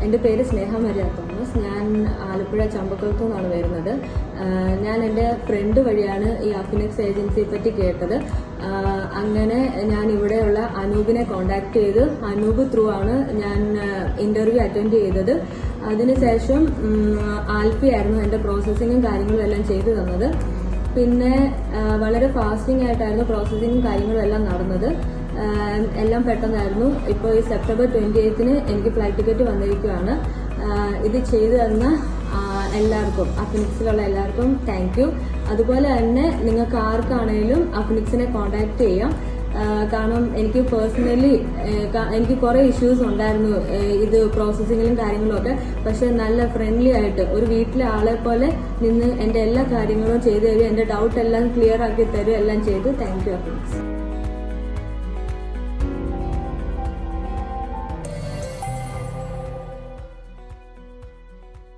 എൻ്റെ പേര് സ്നേഹ Maria Thomas. ഞാൻ ആലപ്പുഴ ചമ്പക്കുളത്തു നിന്നാണ് വരുന്നത്. ഞാൻ എൻ്റെ ഫ്രണ്ട് വഴിയാണ് ഈ അഫിനിക്സ് ഏജൻസിയെ പറ്റി കേട്ടത്. അങ്ങനെ ഞാൻ ഇവിടെയുള്ള അനൂപിനെ കോണ്ടാക്ട് ചെയ്ത് അനൂപ് ത്രൂ ആണ് ഞാൻ ഇന്റർവ്യൂ അറ്റൻഡ് ചെയ്തത്. അതിനുശേഷം ആൽഫി ആയിരുന്നു എൻ്റെ പ്രോസസ്സിങ്ങും കാര്യങ്ങളും എല്ലാം ചെയ്തു തന്നത്. പിന്നെ വളരെ ഫാസ്റ്റിംഗ് ആയിട്ടായിരുന്നു പ്രോസസ്സിങ്ങും കാര്യങ്ങളും എല്ലാം നടന്നത്. എല്ലാം പെട്ടെന്നായിരുന്നു. ഇപ്പോൾ ഈ സെപ്റ്റംബർ 28 എനിക്ക് ഫ്ലൈറ്റ് ടിക്കറ്റ് വന്നിരിക്കുകയാണ്. ഇത് ചെയ്തു തന്ന എല്ലാവർക്കും, അഫിനിക്സിലുള്ള എല്ലാവർക്കും താങ്ക് യു. അതുപോലെ തന്നെ നിങ്ങൾക്ക് ആർക്കാണേലും അഫിനിക്സിനെ കോണ്ടാക്ട് ചെയ്യാം. കാരണം എനിക്ക് പേഴ്സണലി എനിക്ക് കുറേ ഇഷ്യൂസ് ഉണ്ടായിരുന്നു ഇത് പ്രോസസ്സിങ്ങിലും കാര്യങ്ങളും ഒക്കെ. പക്ഷെ നല്ല ഫ്രണ്ട്ലി ആയിട്ട് ഒരു വീട്ടിലെ ആളെ പോലെ നിന്ന് എൻ്റെ എല്ലാ കാര്യങ്ങളും ചെയ്തു തരും, എൻ്റെ ഡൗട്ട് എല്ലാം ക്ലിയർ ആക്കി തരും, എല്ലാം ചെയ്തു. Thank you അഫിനിക്സ്.